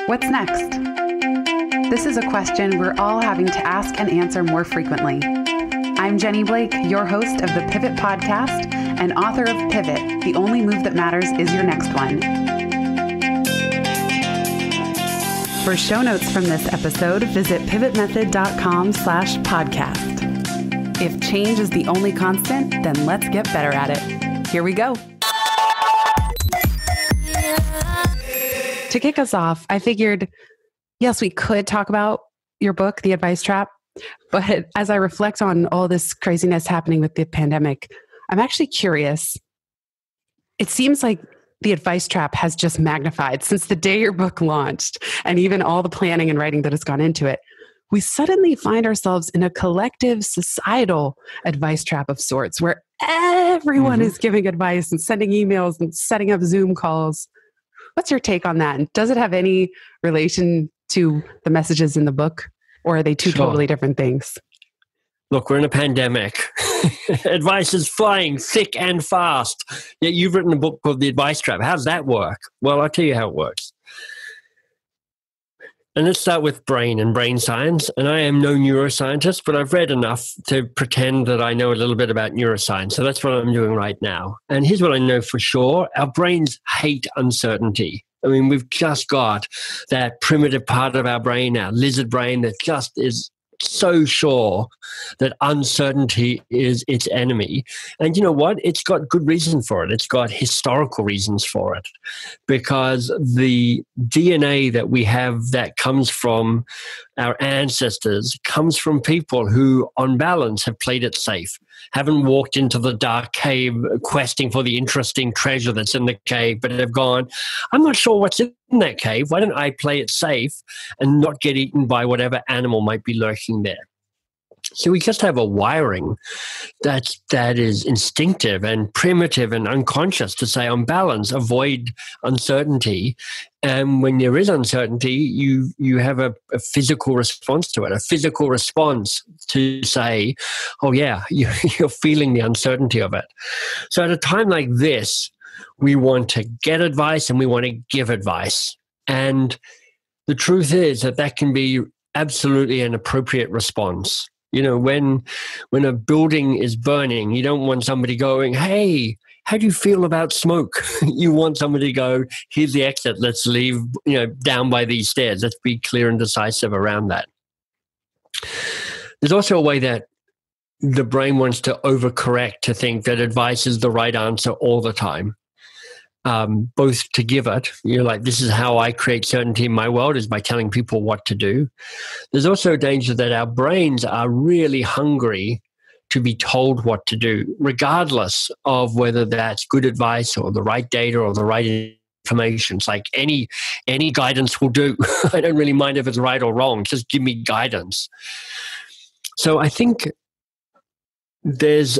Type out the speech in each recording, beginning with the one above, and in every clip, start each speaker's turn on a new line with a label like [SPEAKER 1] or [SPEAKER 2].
[SPEAKER 1] What's next? This is a question we're all having to ask and answer more frequently. I'm Jenny Blake, your host of the Pivot Podcast and author of Pivot, The Only Move That Matters Is Your Next One. For show notes from this episode, visit pivotmethod.com/podcast. If change is the only constant, then let's get better at it. Here we go. To kick us off, I figured, yes, we could talk about your book, The Advice Trap, but as I reflect on all this craziness happening with the pandemic, I'm actually curious. It seems like the advice trap has just magnified since the day your book launched, and even all the planning and writing that has gone into it. We suddenly find ourselves in a collective societal advice trap of sorts, where everyone is giving advice and sending emails and setting up Zoom calls. What's your take on that? And does it have any relation to the messages in the book, or are they two totally different things?
[SPEAKER 2] Look, we're in a pandemic. Advice is flying thick and fast. Yet you've written a book called The Advice Trap. How does that work? Well, I'll tell you how it works. And let's start with brain and brain science. And I am no neuroscientist, but I've read enough to pretend that I know a little bit about neuroscience. So that's what I'm doing right now. And here's what I know for sure. Our brains hate uncertainty. I mean, we've just got that primitive part of our brain, our lizard brain, that just is so sure that uncertainty is its enemy. And you know what? It's got good reason for it. It's got historical reasons for it, because the DNA that we have that comes from our ancestors comes from people who, on balance, have played it safe, haven't walked into the dark cave questing for the interesting treasure that's in the cave, but have gone, I'm not sure what's in that cave. Why don't I play it safe and not get eaten by whatever animal might be lurking there? So we just have a wiring that is instinctive and primitive and unconscious to say, on balance, avoid uncertainty. And when there is uncertainty, you have a physical response to it, a physical response to say, oh yeah, you're feeling the uncertainty of it. So at a time like this, we want to get advice and we want to give advice. And the truth is that can be absolutely an appropriate response. You know, when a building is burning, you don't want somebody going, hey, how do you feel about smoke? You want somebody to go, here's the exit, let's leave, down by these stairs. Let's be clear and decisive around that. There's also a way that the brain wants to overcorrect to think that advice is the right answer all the time. Both to give it, like, this is how I create certainty in my world, is by telling people what to do. There's also a danger that our brains are really hungry to be told what to do, regardless of whether that's good advice or the right data or the right information. It's like any guidance will do. I don't really mind if it's right or wrong. Just give me guidance. So I think there's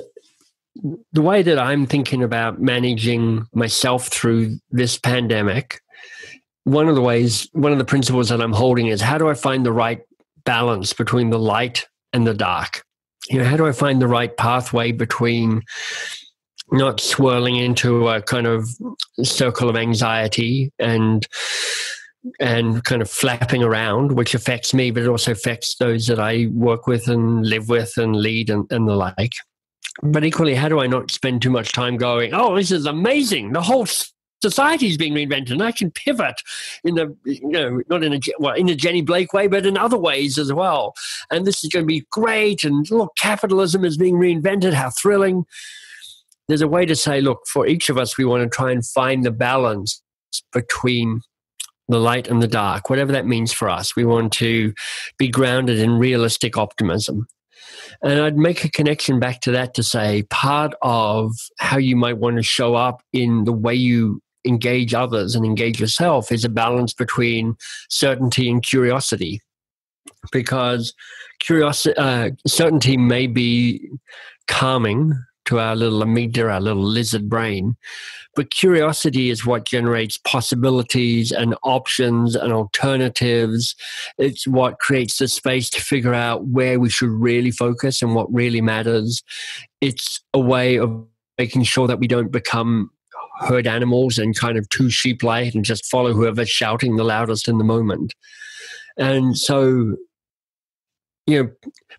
[SPEAKER 2] the way that I'm thinking about managing myself through this pandemic. One of the principles that I'm holding is, how do I find the right balance between the light and the dark? How do I find the right pathway between not swirling into a kind of circle of anxiety and kind of flapping around, which affects me, but it also affects those that I work with and live with and lead and the like. But equally, how do I not spend too much time going, oh, this is amazing, the whole society is being reinvented, and I can pivot in not in a Jenny Blake way, but in other ways as well. And this is going to be great. And look, capitalism is being reinvented. How thrilling. There's a way to say, look, for each of us, we want to try and find the balance between the light and the dark, whatever that means for us. We want to be grounded in realistic optimism. And I'd make a connection back to that to say, part of how you might want to show up in the way you engage others and engage yourself is a balance between certainty and curiosity. Because certainty may be calming to our little amygdala, our little lizard brain, but curiosity is what generates possibilities and options and alternatives. It's what creates the space to figure out where we should really focus and what really matters. It's a way of making sure that we don't become herd animals and kind of too sheep-like and just follow whoever's shouting the loudest in the moment. And so,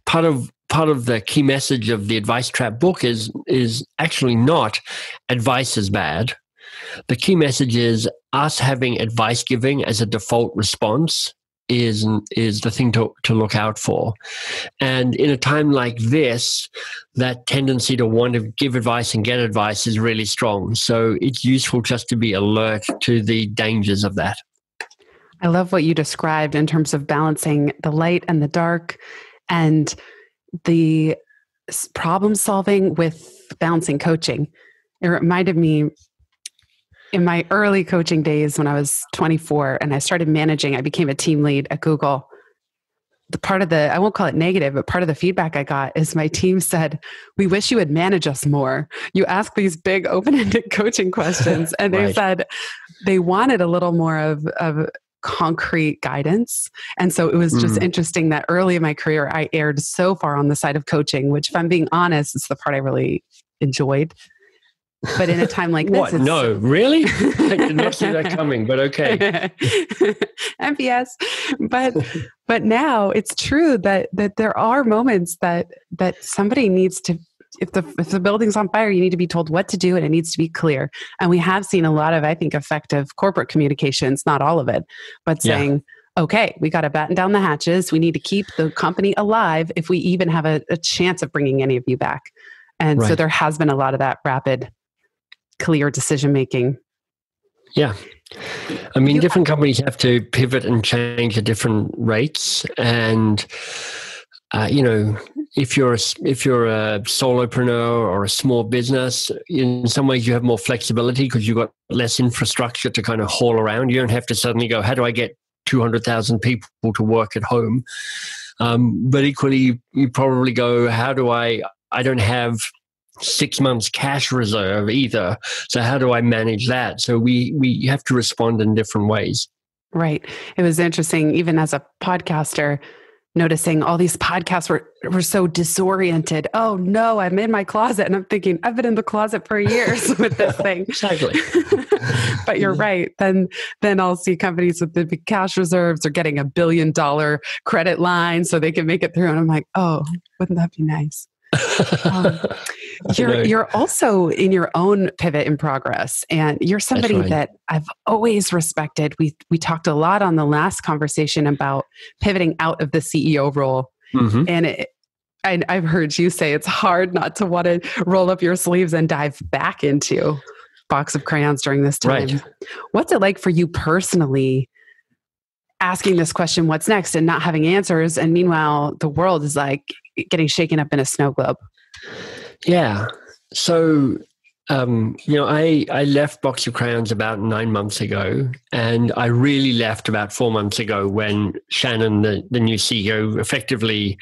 [SPEAKER 2] part of the key message of the Advice Trap book is actually not advice is bad. The key message is us having advice giving as a default response is the thing to look out for. And in a time like this, that tendency to want to give advice and get advice is really strong. So it's useful just to be alert to the dangers of that.
[SPEAKER 1] I love what you described in terms of balancing the light and the dark and the problem solving with balancing coaching. It reminded me in my early coaching days when I was 24 and I started managing, I became a team lead at Google. I won't call it negative, but part of the feedback I got is my team said, we wish you would manage us more. You ask these big open-ended coaching questions. And they said they wanted a little more of concrete guidance. And so it was just interesting that early in my career, I erred so far on the side of coaching, which if I'm being honest, is the part I really enjoyed. But in a time like this,
[SPEAKER 2] what? No, really? I did not see that coming, but okay.
[SPEAKER 1] MPS. But now it's true that there are moments that somebody needs to, if the building's on fire, you need to be told what to do and it needs to be clear. And we have seen a lot of, I think, effective corporate communications, not all of it, but saying, okay, we got to batten down the hatches. We need to keep the company alive if we even have a chance of bringing any of you back. And so there has been a lot of that rapid, clear decision-making.
[SPEAKER 2] Yeah. I mean, different companies have to pivot and change at different rates. And, if you're a solopreneur or a small business, in some ways you have more flexibility because you've got less infrastructure to kind of haul around. You don't have to suddenly go, how do I get 200,000 people to work at home? But equally, you probably go, I don't have 6 months cash reserve either. So how do I manage that? So we have to respond in different ways. Right.
[SPEAKER 1] It was interesting, even as a podcaster, noticing all these podcasts were so disoriented. Oh no, I'm in my closet. And I'm thinking, I've been in the closet for years with this thing.
[SPEAKER 2] Exactly.
[SPEAKER 1] But you're right. Then I'll see companies with the big cash reserves or getting $1 billion credit line so they can make it through. And I'm like, oh, wouldn't that be nice? You're also in your own pivot in progress, and you're somebody that I've always respected. We talked a lot on the last conversation about pivoting out of the CEO role, and I've heard you say it's hard not to want to roll up your sleeves and dive back into Box of Crayons during this time. Right. What's it like for you personally? Asking this question, what's next, and not having answers. And meanwhile, the world is like getting shaken up in a snow globe.
[SPEAKER 2] Yeah. So, I left Box of Crayons about 9 months ago, and I really left about 4 months ago when Shannon, the new CEO, effectively,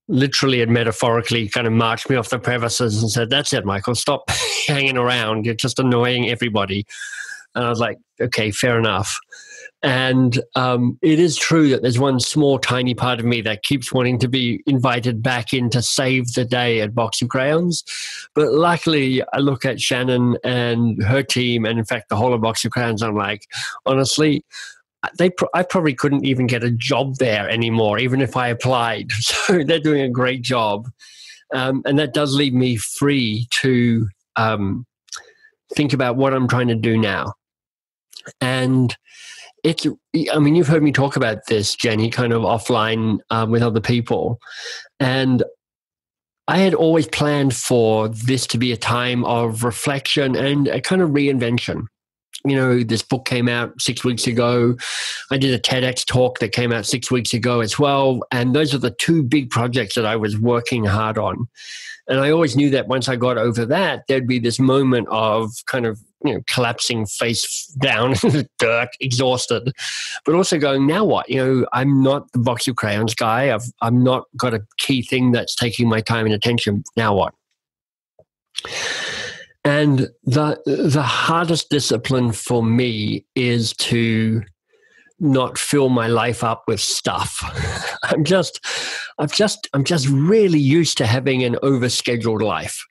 [SPEAKER 2] literally and metaphorically kind of marched me off the premises and said, that's it, Michael, stop hanging around. You're just annoying everybody. And I was like, okay, fair enough. And it is true that there's one small, tiny part of me that keeps wanting to be invited back in to save the day at Box of Crayons. But luckily, I look at Shannon and her team, and in fact, the whole of Box of Crayons, I'm like, honestly, I probably couldn't even get a job there anymore, even if I applied. So they're doing a great job. And that does leave me free to think about what I'm trying to do now. And you've heard me talk about this, Jenny, kind of offline with other people. And I had always planned for this to be a time of reflection and a kind of reinvention. This book came out 6 weeks ago. I did a TEDx talk that came out 6 weeks ago as well. And those are the two big projects that I was working hard on. And I always knew that once I got over that, there'd be this moment of kind of, collapsing face down in the dirt, exhausted, but also going, now what? I'm not the Box of Crayons guy. I'm not got a key thing that's taking my time and attention. Now what? And the hardest discipline for me is to not fill my life up with stuff. I'm just really used to having an overscheduled life.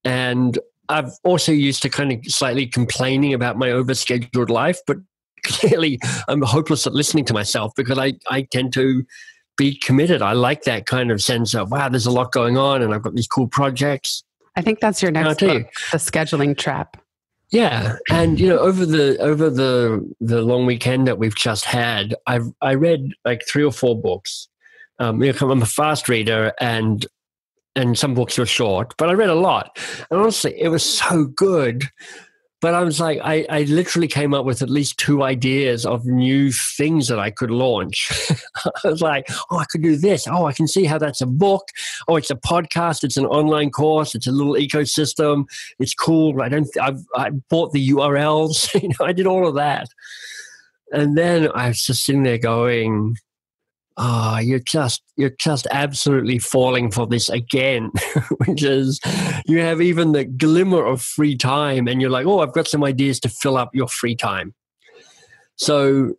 [SPEAKER 2] And I've also used to kind of slightly complaining about my overscheduled life, but clearly I'm hopeless at listening to myself because I tend to be committed. I like that kind of sense of, wow, there's a lot going on and I've got these cool projects.
[SPEAKER 1] I think that's your next book, The Scheduling Trap.
[SPEAKER 2] Yeah. And, over the long weekend that we've just had, I read like 3 or 4 books. I'm a fast reader and some books were short, but I read a lot. And honestly, it was so good. But I was like, I literally came up with at least 2 ideas of new things that I could launch. I was like, I could do this. I can see how that's a book. It's a podcast. It's an online course. It's a little ecosystem. It's cool. I bought the URLs. I did all of that. And then I was just sitting there going, you're just absolutely falling for this again, which is you have even the glimmer of free time and you're like, I've got some ideas to fill up your free time. So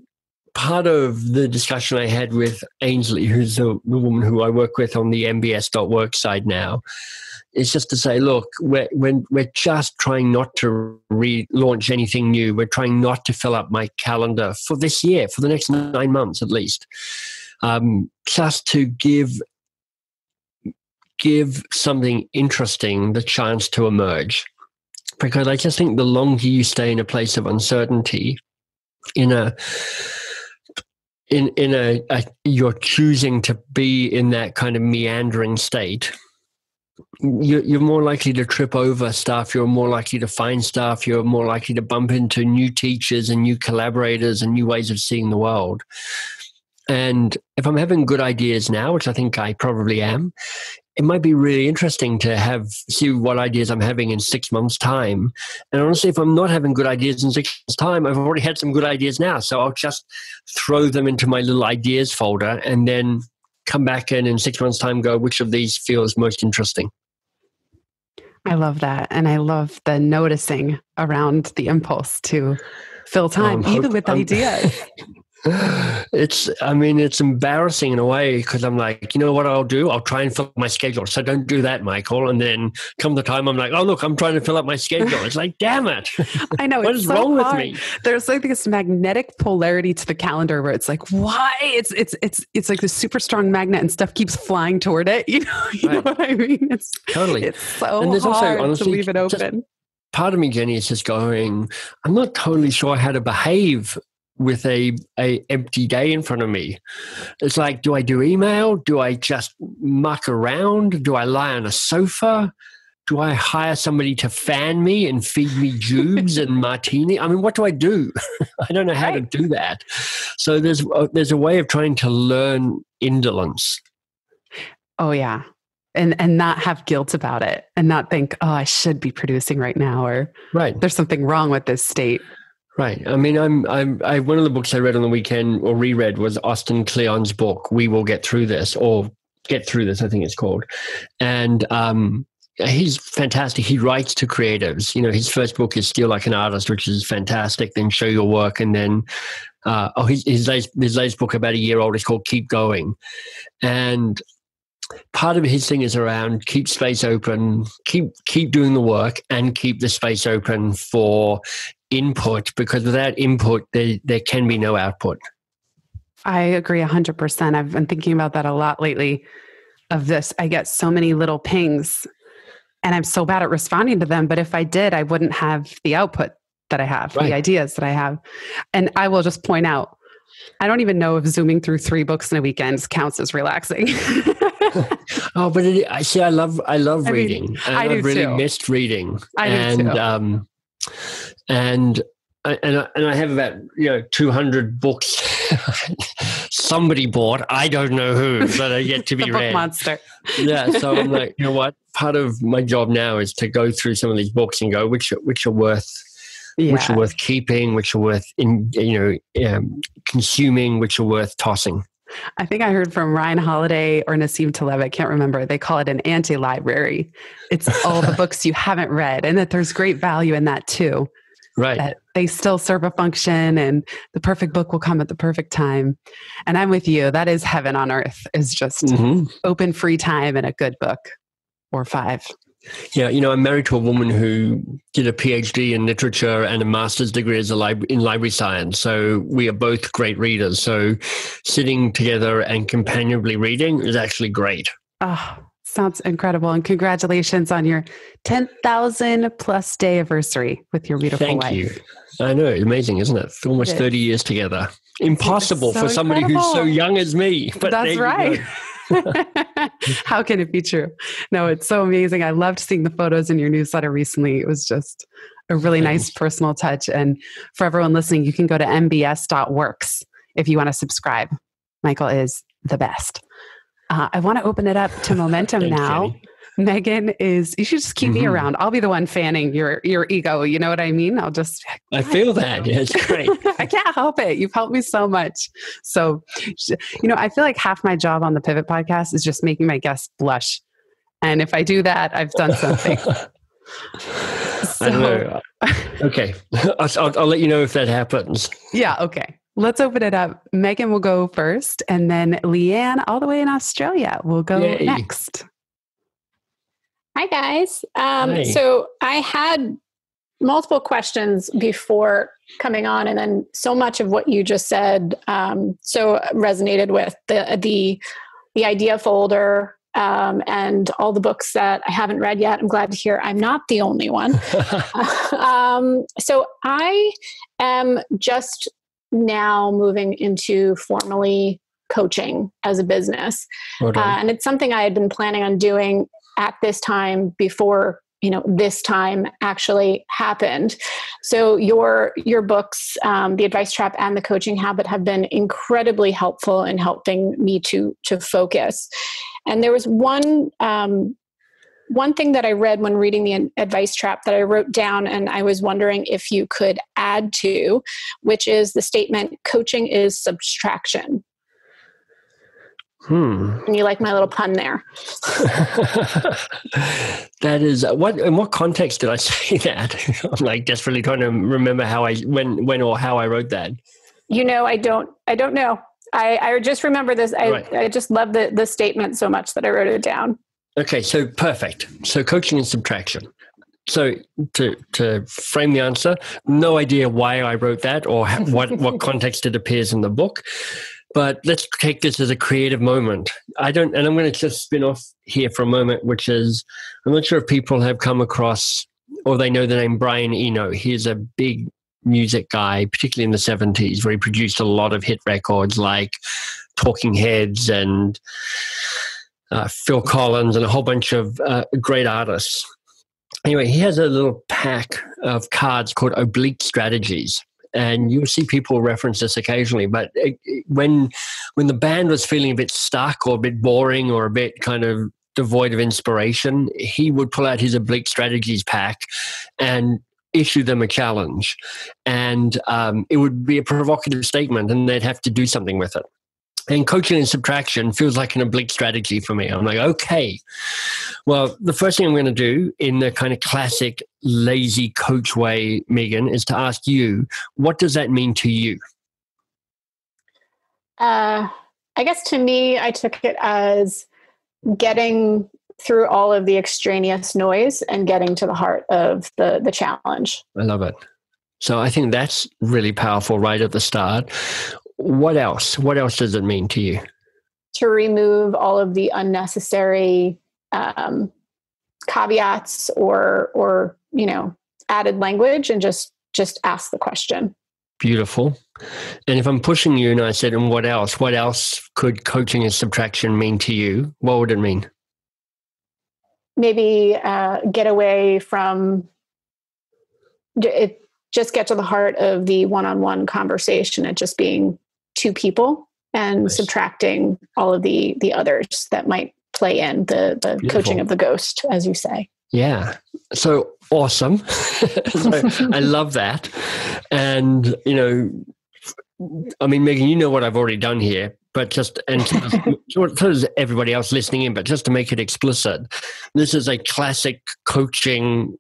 [SPEAKER 2] part of the discussion I had with Ainsley, who's the woman who I work with on the mbs.work side now, is just to say, look, we're just trying not to relaunch anything new. We're trying not to fill up my calendar for this year, for the next 9 months at least. Just to give something interesting the chance to emerge. Because I just think the longer you stay in a place of uncertainty, you're choosing to be in that kind of meandering state, you're more likely to trip over stuff. You're more likely to find stuff. You're more likely to bump into new teachers and new collaborators and new ways of seeing the world. And if I'm having good ideas now, which I think I probably am, it might be really interesting to see what ideas I'm having in 6 months' time. And honestly, if I'm not having good ideas in 6 months' time, I've already had some good ideas now. So I'll just throw them into my little ideas folder and then come back in 6 months' time, go, which of these feels most interesting?
[SPEAKER 1] I love that. And I love the noticing around the impulse to fill time, even with ideas.
[SPEAKER 2] It's embarrassing in a way because I'm like, you know what I'll do? I'll try and fill up my schedule. So don't do that, Michael. And then come the time I'm like, look, I'm trying to fill up my schedule. It's like, damn it.
[SPEAKER 1] I know.
[SPEAKER 2] What is so wrong with me?
[SPEAKER 1] There's like this magnetic polarity to the calendar where it's like, why? It's like this super strong magnet and stuff keeps flying toward it. You know what I mean? It's
[SPEAKER 2] totally.
[SPEAKER 1] It's so and there's hard also, honestly, to leave it open.
[SPEAKER 2] Part of me, Jenny, is just going, I'm not totally sure how to behave with a empty day in front of me. It's like, do I do email? Do I just muck around? Do I lie on a sofa? Do I hire somebody to fan me and feed me jubes and martini? I mean, what do I do? I don't know how to do that. So there's a way of trying to learn indolence. Oh, yeah.
[SPEAKER 1] And not have guilt about it and not think, I should be producing right now, or there's something wrong with this state.
[SPEAKER 2] Right. I mean, I one of the books I read on the weekend or reread was Austin Kleon's book, We Will Get Through This, or Get Through This, I think it's called. And he's fantastic. He writes to creatives. His first book is Steal Like an Artist, which is fantastic. Then Show Your Work. And then his latest book, about a year old, is called Keep Going. And part of his thing is around keep space open, keep doing the work, and keep the space open for input, because without input, there can be no output.
[SPEAKER 1] I agree 100%. I've been thinking about that a lot lately of this. I get so many little pings and I'm so bad at responding to them. But if I did, I wouldn't have the output that I have, the ideas that I have. And I will just point out, I don't even know if zooming through 3 books in a weekend counts as relaxing.
[SPEAKER 2] But I love reading.
[SPEAKER 1] I do
[SPEAKER 2] really
[SPEAKER 1] too.
[SPEAKER 2] Missed reading.
[SPEAKER 1] I do too.
[SPEAKER 2] And I have about 200 books somebody bought. I don't know who, but are yet to be read.
[SPEAKER 1] Book monster.
[SPEAKER 2] Yeah, so I'm like, you know what? Part of my job now is to go through some of these books and go, which are worth, which are worth keeping, which are worth consuming, which are worth tossing.
[SPEAKER 1] I think I heard from Ryan Holiday or Nassim Taleb, I can't remember. They call it an anti-library. It's all the books you haven't read, and that there's great value in that too.
[SPEAKER 2] Right.
[SPEAKER 1] That they still serve a function, and the perfect book will come at the perfect time. And I'm with you. That is heaven on earth, is just open free time and a good book or 5.
[SPEAKER 2] Yeah, I'm married to a woman who did a PhD in literature and a master's degree as in library science. So we are both great readers. So sitting together and companionably reading is actually great.
[SPEAKER 1] Oh, sounds incredible. And congratulations on your 10,000 plus day anniversary with your beautiful wife.
[SPEAKER 2] Thank you. I know. Amazing, isn't it? Almost 30 years together. Impossible for somebody who's so young as me. But
[SPEAKER 1] that's right. How can it be true? No, it's so amazing. I loved seeing the photos in your newsletter recently. It was just a really nice personal touch. And for everyone listening, you can go to mbs.works if you want to subscribe. Michael is the best. I want to open it up to momentum now.
[SPEAKER 2] Jenny.
[SPEAKER 1] Megan you should just keep me around. I'll be the one fanning your ego. You know what I mean?
[SPEAKER 2] I feel that. Yeah, it's great.
[SPEAKER 1] I can't help it. You've helped me so much. So, I feel like half my job on the Pivot podcast is just making my guests blush. And if I do that, I've done something.
[SPEAKER 2] I don't know. Okay. I'll let you know if that happens.
[SPEAKER 1] Yeah. Okay. Let's open it up. Megan will go first, and then Leanne, all the way in Australia, will go next.
[SPEAKER 3] Hi, guys. So I had multiple questions before coming on, and then so much of what you just said so resonated with the idea folder and all the books that I haven't read yet. I'm glad to hear I'm not the only one. So I am just now moving into formally coaching as a business. And it's something I had been planning on doing at this time before, this time actually happened. So your books, The Advice Trap and The Coaching Habit, have been incredibly helpful in helping me to focus. And there was one thing that I read when reading The Advice Trap that I wrote down, and I was wondering if you could add to, which is the statement, coaching is subtraction. And you like my little pun there?
[SPEAKER 2] That is in what context did I say that? I'm like desperately trying to remember when or how I wrote that.
[SPEAKER 3] I don't know. I just remember this. I just love the statement so much that I wrote it down.
[SPEAKER 2] Okay, so perfect. So coaching is subtraction. So to frame the answer, no idea why I wrote that or what context it appears in the book. But let's take this as a creative moment. I'm going to just spin off here for a moment, which is, I'm not sure if people have come across or they know the name Brian Eno. He's a big music guy, particularly in the 70s, where he produced a lot of hit records like Talking Heads and Phil Collins and a whole bunch of great artists. Anyway, he has a little pack of cards called Oblique Strategies. And you'll see people reference this occasionally, but when the band was feeling a bit stuck or a bit boring or a bit kind of devoid of inspiration, he would pull out his Oblique Strategies pack and issue them a challenge. And it would be a provocative statement, and they'd have to do something with it. And coaching and subtraction feels like an oblique strategy for me. I'm like, okay, well, the first thing I'm going to do in the kind of classic lazy coach way, Megan, is to ask you, what does that mean to you?
[SPEAKER 3] I guess to me, I took it as getting through all of the extraneous noise and getting to the heart of the challenge.
[SPEAKER 2] I love it. So I think that's really powerful right at the start. What else? What else does it mean to you?
[SPEAKER 3] To remove all of the unnecessary caveats or added language and just ask the question.
[SPEAKER 2] Beautiful. And if I'm pushing you and I said, and what else? What else could coaching and subtraction mean to you? What would it mean?
[SPEAKER 3] Maybe get away from it. Just get to the heart of the one-on-one conversation and just being two people and
[SPEAKER 2] Nice.
[SPEAKER 3] Subtracting all of the others that might play in the
[SPEAKER 2] Beautiful.
[SPEAKER 3] Coaching of the ghost, as you say.
[SPEAKER 2] Yeah. So awesome. So I love that. And, Megan, what I've already done here, but so does everybody else listening in, but just to make it explicit, this is a classic coaching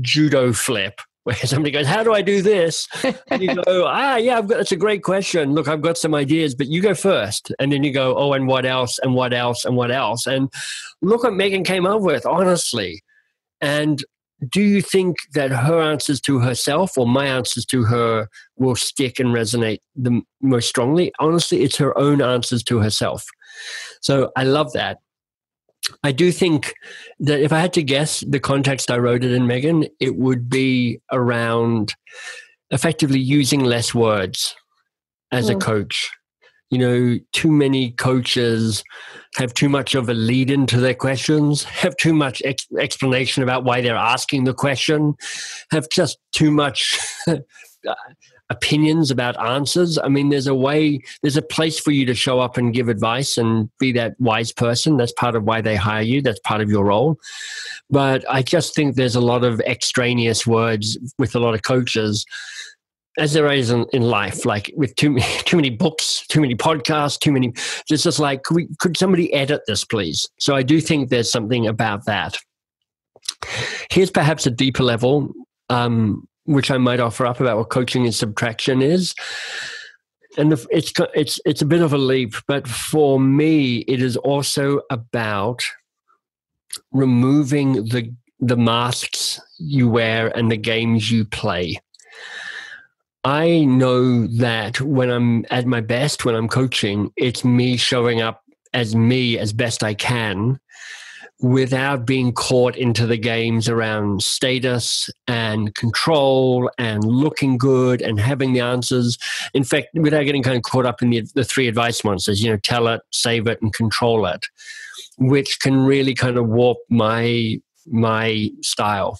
[SPEAKER 2] judo flip. Where somebody goes, how do I do this? And you go, that's a great question. Look, I've got some ideas, but you go first. And then you go, and what else, and what else, and what else. And look what Megan came up with, honestly. And do you think that her answers to herself or my answers to her will stick and resonate the most strongly? Honestly, it's her own answers to herself. So I love that. I do think that if I had to guess the context I wrote it in, Megan, it would be around effectively using less words as a coach. You know, too many coaches have too much of a lead into their questions, have too much explanation about why they're asking the question, have just too much opinions about answers. I mean, there's a place for you to show up and give advice and be that wise person. That's part of why they hire you. That's part of your role. But I just think there's a lot of extraneous words with a lot of coaches, as there is in life, like with too many books, too many podcasts, it's just like, could somebody edit this, please? So I do think there's something about that. Here's perhaps a deeper level, which I might offer up about what coaching and subtraction is. And it's a bit of a leap, but for me, it is also about removing the masks you wear and the games you play. I know that when I'm at my best, when I'm coaching, it's me showing up as me as best I can without being caught into the games around status and control and looking good and having the answers. In fact, without getting kind of caught up in the three advice monsters, tell it, save it, and control it, which can really kind of warp my style.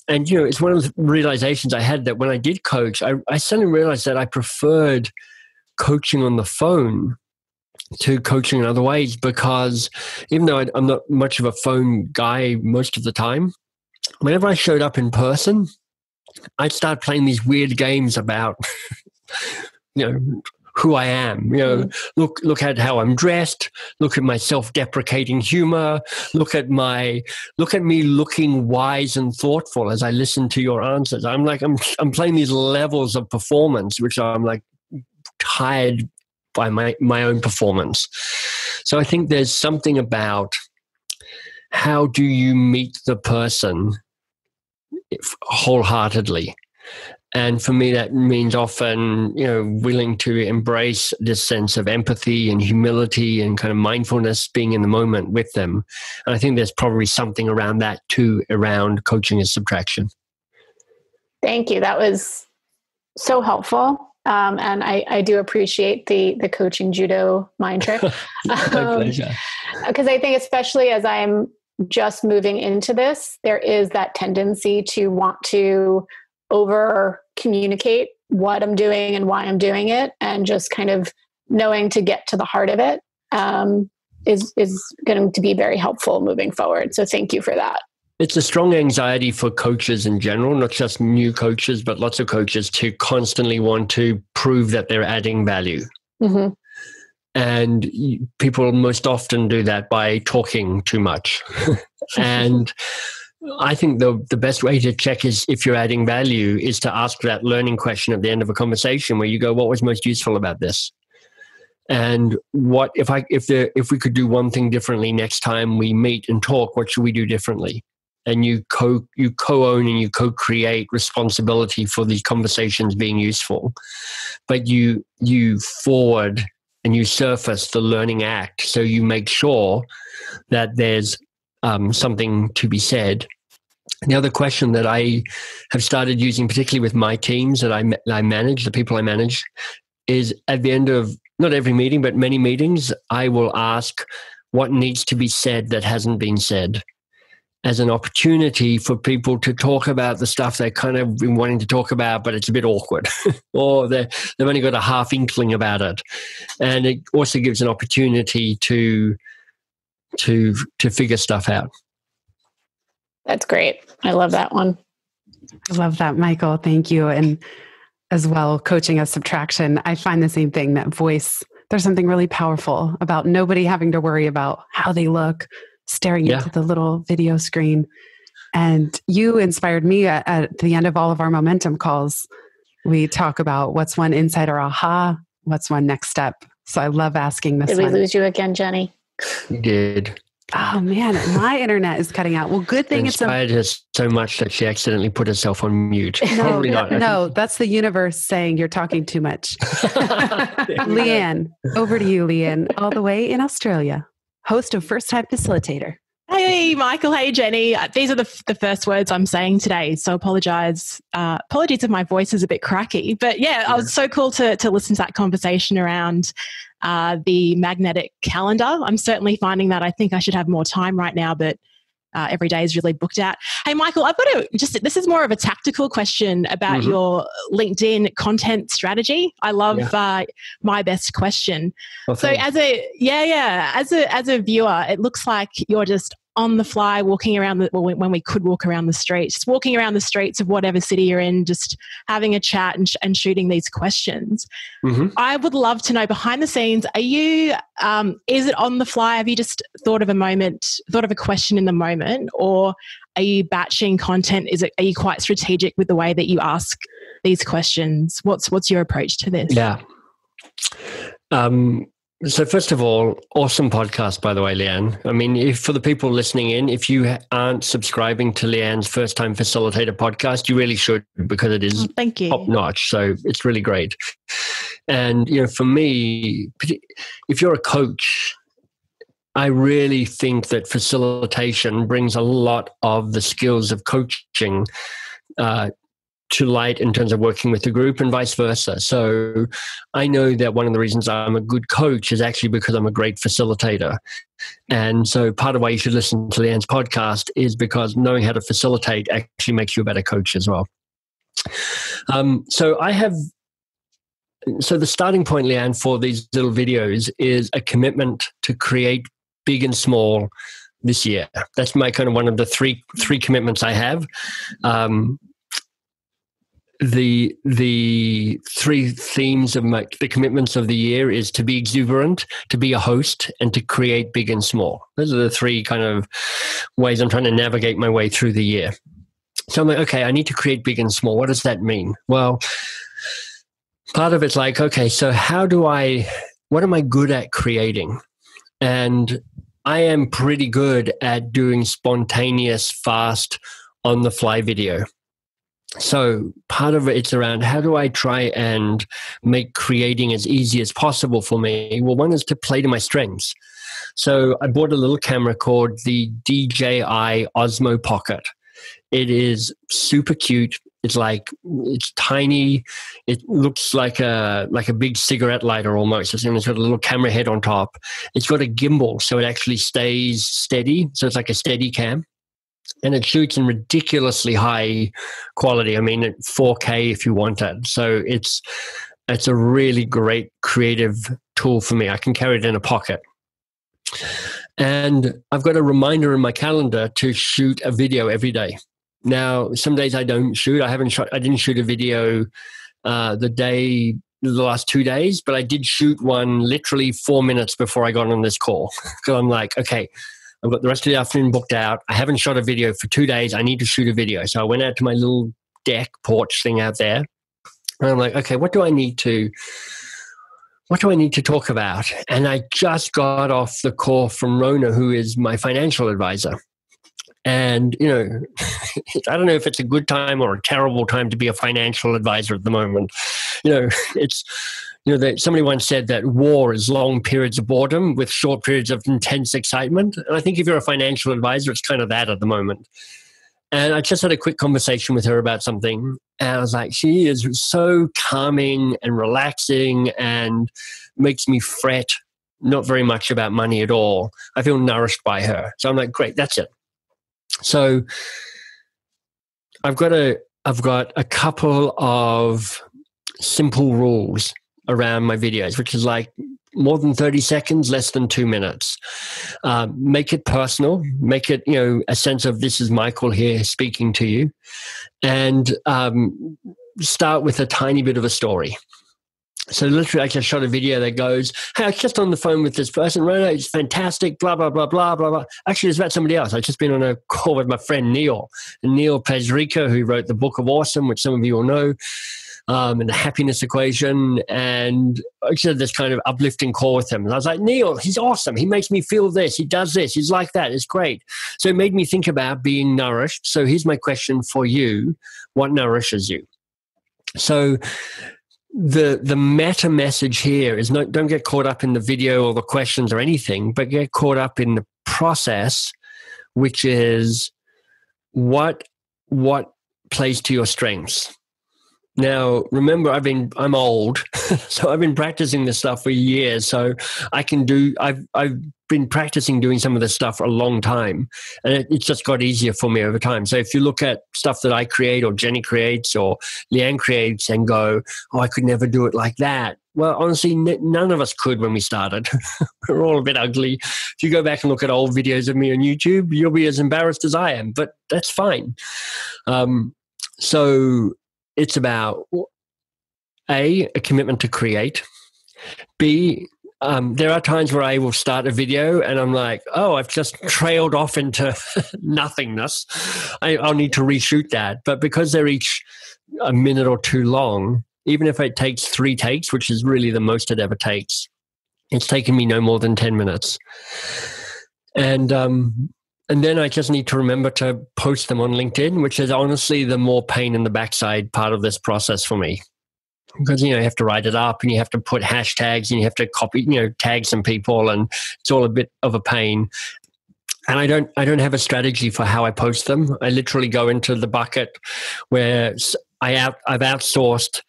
[SPEAKER 2] And, it's one of the realizations I had that when I did coach, I suddenly realized that I preferred coaching on the phone to coaching in other ways, because even though I'm not much of a phone guy most of the time, whenever I showed up in person, I'd start playing these weird games about, who I am. Look at how I'm dressed. Look at my self-deprecating humor. Look at me looking wise and thoughtful as I listen to your answers. I'm playing these levels of performance, which I'm like tired by my own performance. So I think there's something about how do you meet the person wholeheartedly. And for me, that means often, willing to embrace this sense of empathy and humility and kind of mindfulness, being in the moment with them. And I think there's probably something around that too, around coaching and subtraction.
[SPEAKER 3] Thank you. That was so helpful. And I do appreciate the coaching judo mind trick.
[SPEAKER 2] My pleasure.
[SPEAKER 3] Because I think especially as I'm just moving into this, there is that tendency to want to over communicate what I'm doing and why I'm doing it, and just kind of knowing to get to the heart of it is going to be very helpful moving forward. So thank you for that.
[SPEAKER 2] It's a strong anxiety for coaches in general, not just new coaches, but lots of coaches, to constantly want to prove that they're adding value. Mm-hmm. And people most often do that by talking too much. And I think the best way to check is if you're adding value is to ask that learning question at the end of a conversation where you go, what was most useful about this? And what if we could do one thing differently next time we meet and talk, what should we do differently? And you co-own and you co-create responsibility for these conversations being useful. But you forward and you surface the learning act, so you make sure that there's something to be said. The other question that I have started using, particularly with my teams that I manage, the people I manage, is at the end of not every meeting, but many meetings, I will ask what needs to be said that hasn't been said, as an opportunity for people to talk about the stuff they've kind of been wanting to talk about, but it's a bit awkward, or they've only got a half inkling about it. And it also gives an opportunity to figure stuff out.
[SPEAKER 3] That's great. I love that one.
[SPEAKER 1] I love that, Michael. Thank you. And as well, coaching as subtraction, I find the same thing, that voice, there's something really powerful about nobody having to worry about how they look, staring into the little video screen. And you inspired me at the end of all of our momentum calls. We talk about what's one insight or aha, what's one next step. So I love asking this one.
[SPEAKER 3] Did we lose you again, Jenny?
[SPEAKER 2] We did.
[SPEAKER 1] Oh man, my internet is cutting out. Well, good thing it's
[SPEAKER 2] inspired her so much that she accidentally put herself on mute. Probably not.
[SPEAKER 1] No, that's the universe saying you're talking too much. Leanne, over to you, Leanne, all the way in Australia, host of First Time Facilitator.
[SPEAKER 4] Hey, Michael. Hey, Jenny. These are the first words I'm saying today, so apologies if my voice is a bit cracky. But yeah, it was so cool to listen to that conversation around the magnetic calendar. I'm certainly finding that I think I should have more time right now, but every day is really booked out. Hey, Michael, I've got this is more of a tactical question about your LinkedIn content strategy. I love my best question. Well, so as a viewer, it looks like you're just on the fly walking around when we could walk around the streets, just walking around the streets of whatever city you're in, just having a chat and shooting these questions. I would love to know behind the scenes, are you, is it on the fly? Have you just thought of a question in the moment, or are you batching content? Are you quite strategic with the way that you ask these questions? What's your approach to this?
[SPEAKER 2] Yeah. So first of all, awesome podcast, by the way, Leanne. I mean, for the people listening in, if you aren't subscribing to Leanne's First Time Facilitator podcast, you really should, because it is
[SPEAKER 4] thank you.
[SPEAKER 2] Top notch. So it's really great. And, for me, if you're a coach, I really think that facilitation brings a lot of the skills of coaching to light in terms of working with the group, and vice versa. So I know that one of the reasons I'm a good coach is actually because I'm a great facilitator. And so part of why you should listen to Leanne's podcast is because knowing how to facilitate actually makes you a better coach as well. So the starting point, Leanne, for these little videos is a commitment to create big and small this year. That's my kind of one of the three commitments I have. The three themes of the commitments of the year is to be exuberant, to be a host, and to create big and small. Those are the three kind of ways I'm trying to navigate my way through the year. So I'm like, okay, I need to create big and small. What does that mean? Well, part of it's like, okay, so what am I good at creating? And I am pretty good at doing spontaneous, fast, on-the-fly video. So part of it's around how do I try and make creating as easy as possible for me? Well, one is to play to my strengths. So I bought a little camera called the DJI Osmo Pocket. It is super cute. It's tiny. It looks like a big cigarette lighter almost. It's got a little camera head on top. It's got a gimbal, so it actually stays steady. So it's like a steady cam. And it shoots in ridiculously high quality. I mean, at 4K if you want it. So it's a really great creative tool for me. I can carry it in a pocket. And I've got a reminder in my calendar to shoot a video every day. Now, some days I don't shoot. I didn't shoot a video the last 2 days, but I did shoot one literally 4 minutes before I got on this call. So I'm like, okay, I've got the rest of the afternoon booked out. I haven't shot a video for 2 days. I need to shoot a video. So I went out to my little deck porch thing out there. And I'm like, okay, what do I need to talk about? And I just got off the call from Rona, who is my financial advisor. And, I don't know if it's a good time or a terrible time to be a financial advisor at the moment. Somebody once said that war is long periods of boredom with short periods of intense excitement. And I think if you're a financial advisor, it's kind of that at the moment. And I just had a quick conversation with her about something. And I was like, she is so calming and relaxing and makes me fret not very much about money at all. I feel nourished by her. So I'm like, great, that's it. So I've got a couple of simple rules around my videos, which is like more than 30 seconds, less than 2 minutes. Make it personal, make it, a sense of this is Michael here speaking to you, and start with a tiny bit of a story. So literally I just shot a video that goes, hey, I was just on the phone with this person, Rona, it's fantastic, blah, blah, blah, blah, blah, blah. Actually, it's about somebody else. I've just been on a call with my friend Neil. And Neil Pezrica, who wrote the Book of Awesome, which some of you will know. and the happiness equation. And I said this kind of uplifting call with him. And I was like, Neil, he's awesome. He makes me feel this. He does this. He's like that. It's great. So it made me think about being nourished. So here's my question for you. What nourishes you? So the meta message here is don't get caught up in the video or the questions or anything, but get caught up in the process, which is what plays to your strengths. Now, remember, I'm old, so I've been practicing this stuff for years. So I've been practicing doing some of this stuff for a long time, and it's just got easier for me over time. So if you look at stuff that I create or Jenny creates or Leanne creates and go, oh, I could never do it like that. Well, honestly, none of us could when we started. We're all a bit ugly. If you go back and look at old videos of me on YouTube, you'll be as embarrassed as I am, but that's fine. So it's about A, a commitment to create. B, there are times where I will start a video and I'm like, oh, I've just trailed off into nothingness. I'll need to reshoot that. But because they're each a minute or two long, even if it takes 3 takes, which is really the most it ever takes, it's taken me no more than 10 minutes. And then I just need to remember to post them on LinkedIn, which is honestly the more pain in the backside part of this process for me. Because, you have to write it up and you have to put hashtags and you have to copy, tag some people, and it's all a bit of a pain. And I don't have a strategy for how I post them. I literally go into the bucket where I've outsourced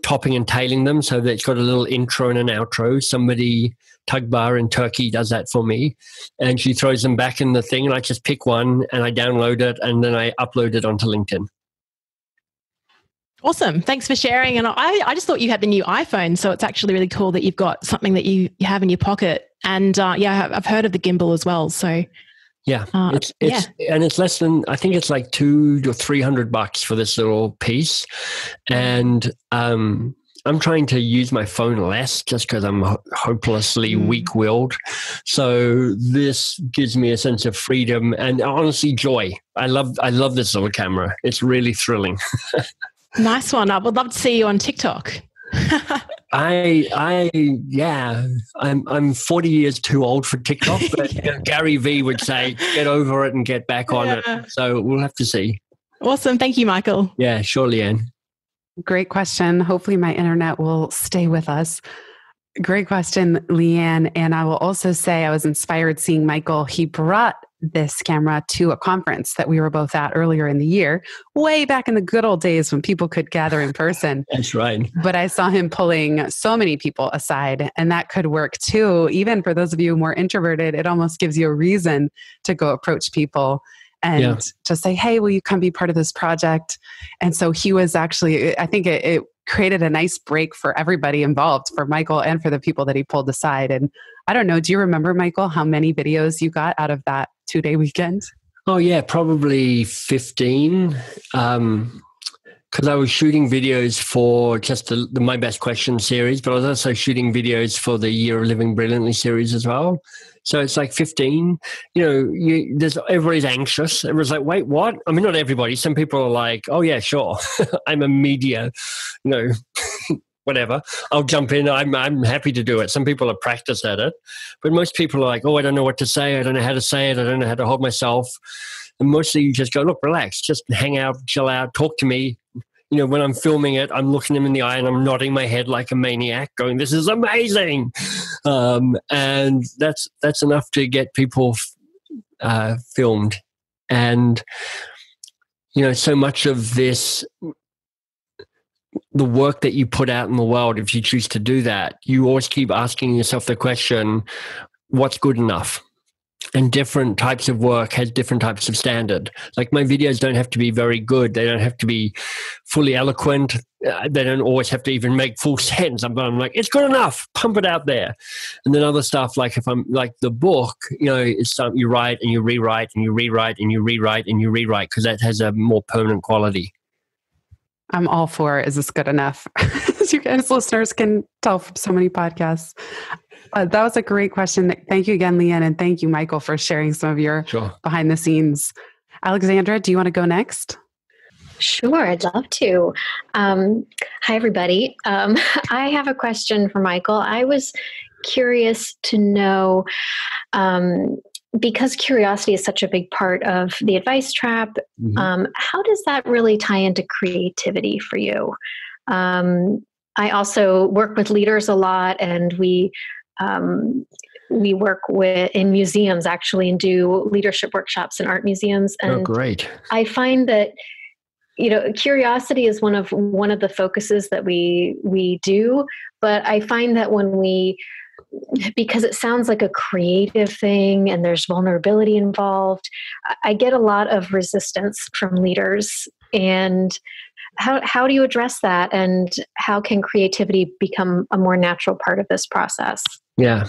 [SPEAKER 2] topping and tailing them so that it's got a little intro and an outro. Somebody, Tugbar in Turkey, does that for me. And she throws them back in the thing and I just pick one and I download it and then I upload it onto LinkedIn.
[SPEAKER 4] Awesome. Thanks for sharing. And I just thought you had the new iPhone, so it's actually really cool that you've got something that you have in your pocket. And I've heard of the gimbal as well. So it's less than, I think it's like $200 to $300 for this little piece. And I'm trying to use my phone less just because I'm hopelessly weak-willed. So this gives me a sense of freedom and honestly joy. I love this little camera. It's really thrilling. Nice one. I would love to see you on TikTok.
[SPEAKER 2] I'm 40 years too old for TikTok, but Gary V would say, get over it and get back on it. So we'll have to see.
[SPEAKER 4] Awesome. Thank you, Michael.
[SPEAKER 2] Yeah, sure, Leanne.
[SPEAKER 1] Great question. Hopefully my internet will stay with us. Great question, Leanne. And I will also say I was inspired seeing Michael. He brought this camera to a conference that we were both at earlier in the year, way back in the good old days when people could gather in person.
[SPEAKER 2] That's right.
[SPEAKER 1] But I saw him pulling so many people aside, and that could work too. Even for those of you more introverted, it almost gives you a reason to go approach people and just say, hey, will you come be part of this project? And so he was actually, I think it created a nice break for everybody involved, for Michael and for the people that he pulled aside. And I don't know, do you remember, Michael, how many videos you got out of that 2-day weekend?
[SPEAKER 2] Oh, yeah, probably 15. Because I was shooting videos for just the My Best Questions series, but I was also shooting videos for the Year of Living Brilliantly series as well. So it's like 15. Everybody's anxious. Everyone's like, wait, what? I mean, not everybody. Some people are like, oh, yeah, sure. I'm a media, whatever. I'll jump in. I'm happy to do it. Some people are practiced at it. But most people are like, oh, I don't know what to say. I don't know how to say it. I don't know how to hold myself. And mostly you just go, look, relax. Just hang out, chill out, talk to me. When I'm filming it, I'm looking them in the eye and I'm nodding my head like a maniac going, this is amazing. And that's enough to get people filmed. And, so much of this, the work that you put out in the world, if you choose to do that, you always keep asking yourself the question, what's good enough? And different types of work has different types of standard. Like my videos don't have to be very good. They don't have to be fully eloquent. They don't always have to even make full sense. I'm like, it's good enough. Pump it out there. And then other stuff, like if I'm like the book, it's something you write and you rewrite and you rewrite and you rewrite and you rewrite because that has a more permanent quality.
[SPEAKER 1] I'm all for, is this good enough? As you guys listeners can tell from so many podcasts. That was a great question. Thank you again, Leanne, and thank you, Michael, for sharing some of your behind the scenes. Alexandra, do you want to go next?
[SPEAKER 5] Sure, I'd love to. Hi, everybody. I have a question for Michael. I was curious to know, because curiosity is such a big part of the advice trap, how does that really tie into creativity for you? I also work with leaders a lot, and we work in museums actually, and do leadership workshops in art museums. And
[SPEAKER 2] great.
[SPEAKER 5] I find that, curiosity is one of the focuses that we do, but I find that because it sounds like a creative thing and there's vulnerability involved, I get a lot of resistance from leaders. And how do you address that? And how can creativity become a more natural part of this process?
[SPEAKER 2] Yeah.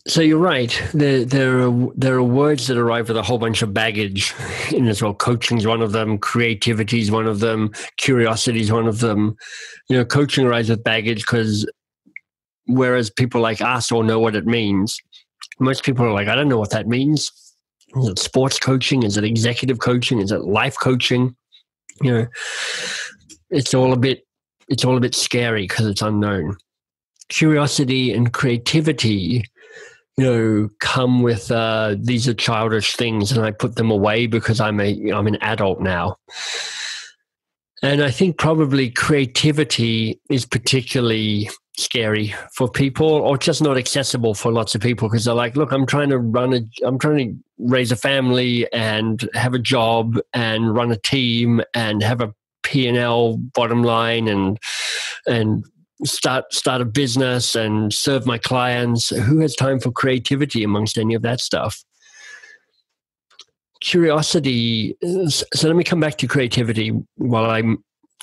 [SPEAKER 2] So you're right. There are words that arrive with a whole bunch of baggage in as well. Coaching is one of them. Creativity is one of them. Curiosity is one of them. Coaching arrives with baggage because whereas people like us all know what it means, most people are like, I don't know what that means. Is it sports coaching? Is it executive coaching? Is it life coaching? It's all a bit scary because it's unknown. Curiosity and creativity, come with these are childish things, and I put them away because I'm an adult now. And I think probably creativity is particularly scary for people, or just not accessible for lots of people, because they're like, look, I'm trying to raise a family and have a job and run a team and have a P&L bottom line and start a business and serve my clients. Who has time for creativity amongst any of that stuff? Curiosity. So let me come back to creativity while I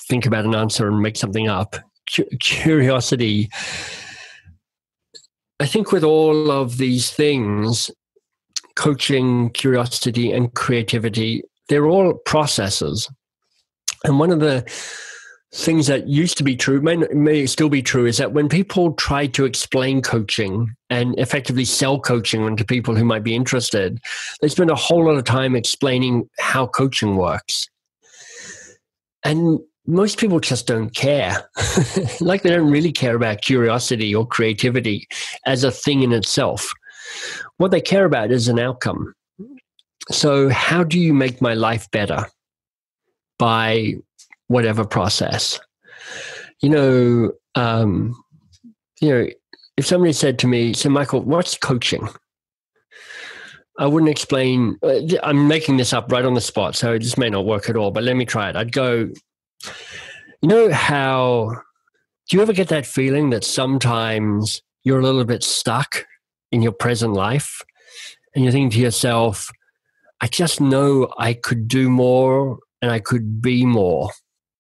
[SPEAKER 2] think about an answer and make something up. Curiosity. I think with all of these things, coaching, curiosity, and creativity, they're all processes. And one of the things that used to be true, may still be true, is that when people try to explain coaching and effectively sell coaching to people who might be interested, they spend a whole lot of time explaining how coaching works. And most people just don't care. Like they don't really care about curiosity or creativity as a thing in itself. What they care about is an outcome. So how do you make my life better by whatever process? If somebody said to me, so Michael, what's coaching? I wouldn't explain. I'm making this up right on the spot, so this may not work at all, but let me try it. I'd go, do you ever get that feeling that sometimes you're a little bit stuck in your present life and you're thinking to yourself, I just know I could do more and I could be more